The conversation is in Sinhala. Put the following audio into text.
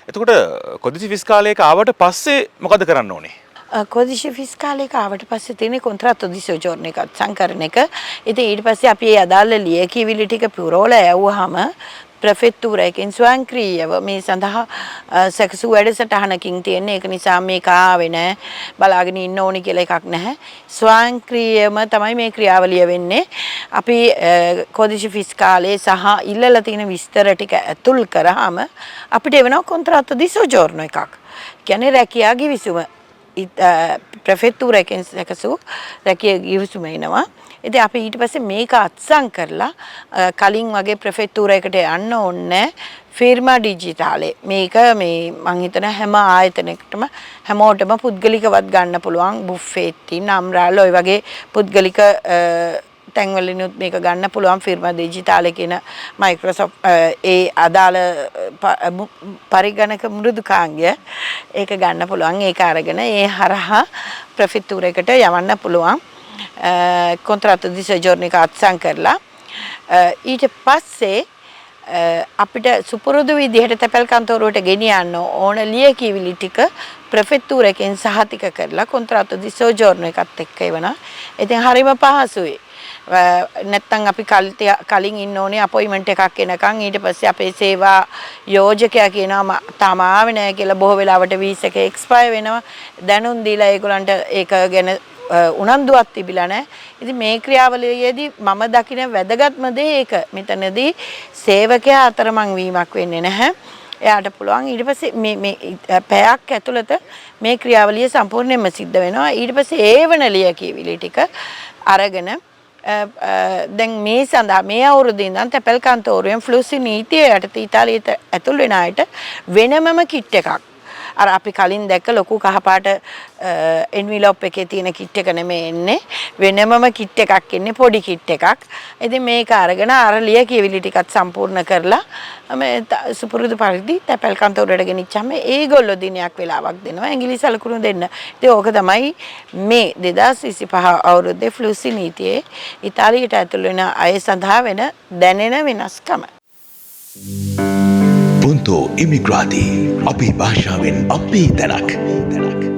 එතකොට කොදිසි ෆිස්කාලයක ආවට පස්සේ මොකද කරන්න ඕනේ? Codice fiscale කාවට පස්සේ තියෙන කොන්ත්‍රාත්තු දිසෝජෝර්ණ එකත් සංකරණ එක. ඉතින් ඊට පස්සේ අපි ඒ අදාළ ලියකියවිලි ටික පුරවලා යවුවාම ප්‍රෙෆෙක්තුරයකින් ස්වයංක්‍රීයව මේ සඳහා සැකසු වැඩසටහනකින් තියෙන ඒක නිසා මේක ආවේ නැහැ බලාගෙන ඉන්න ඕනි කියලා එකක් නැහැ. ස්වයංක්‍රීයම තමයි මේ ක්‍රියාවලිය වෙන්නේ. අපි codice fiscale සහ ඉල්ලලා තියෙන විස්තර ටික ඇතුල් කරාම අපිට එවෙනවා කොන්ත්‍රාත්තු දිසෝජෝර්ණ එකක්. කියන්නේ රැකියා ගිවිසුම ප්‍රෙෆෙක්තුරයකින් සැකසු රැකියා ගිවිසුම එනවා. ඉතින් අපි ඊට පස්සේ මේක අත්සන් කරලා කලින් වගේ ප්‍රෙෆෙක්තුරයකට යන්න ඕනේ ෆිර්මා ඩිජිටාලේ. මේක මේ මං හිතන හැම ආයතනයකටම හැමෝටම පුද්ගලිකවත් ගන්න පුළුවන් බුෆේට් නම්රාල් ඔය වගේ පුද්ගලික තැන්වලිනුත් මේක ගන්න පුළුවන් ෆිර්මා ඩිජිටාලේ කියන මයික්‍රොසොෆ්ට් ඒ අදාළ පරිගණක මෘදුකාංගය ඒක ගන්න පුළුවන්. ඒක අරගෙන ඒ හරහා ප්‍රෙෆෙක්තුරයකට යවන්න පුළුවන්. කොන්ත්‍රාත්තු දිසෝජෝර්ණ එක අත්සන් කරලා ඊට පස්සේ අපිට සුපුරුදු විදිහට තැපැල් කන්තෝරුවට ගෙනියන්න ඕන ලියකියවිලි ටික ප්‍රෙෆෙක්තුරකින් සහතික කරලා කොන්ත්‍රාත්තු දිසෝජෝර්ණ එකත් එක්ක එවනවා. ඉතින් හරිම පහසුයි. නැත්තම් අපි කලින් ඉන්න ඕනේ අපොයින්ට්මන්ට් එකක් එනකන් ඊට පස්සේ අපේ සේවා යෝජකයා කියනවා තාම ආවේ නැහැ කියලා බොහෝ වෙලාවට වීසා එක එක්ස්පයර් වෙනවා. දැනුම් දීලා ඒගොල්ලන්ට ඒක ගැන උනන්දුවක් තිබිලා නැහැ. ඉතින් මේ ක්‍රියාවලියේදී මම දකින වැදගත්ම දේ ඒක. මෙතනදී සේවකයා අතරමං වීමක් වෙන්නේ නැහැ. එයාට පුළුවන් ඊට පස්සේ මේ පැයක් ඇතුළත මේ ක්‍රියාවලිය සම්පූර්ණයෙන්ම සිද්ධ වෙනවා. ඊට පස්සේ ඒවන ලියකියවිලි ටික අරගෙන දැන් මේ සඳහා මේ අවුරුද්දේ ඉඳන් තැපැල් කන්තෝරුවෙන් ෆ්ලුසි නීතිය යටතේ ඉතාලියට ඇතුල් වෙන අයට වෙනමම කිට් එකක් අර අපි කලින් දැක්ක ලොකු කහපාට එන්විලොප් එකේ තියෙන කිට් එක නෙමෙයි එන්නේ වෙනමම කිට් එකක් එන්නේ පොඩි කිට් එකක්. ඉතින් මේක අරගෙන අර ලියකියවිලි ටිකත් සම්පූර්ණ කරලා මේ සුපුරුදු පරිදි තැපැල් කන්තෝරුවට ගෙනිච්චාම ඒගොල්ලෝ දිනයක් වෙලාවක් දෙනවා ඇඟිලි සලකුණු දෙන්න. ඉතින් ඕක තමයි මේ 2025 අවුරුද්දේ ෆ්ලුසි නීතියේ ඉතාලියට ඇතුළු වෙන අය සඳහා වෙන දැනෙන වෙනස්කම. Punto Immigrati. Api Bashawen Api Tanak.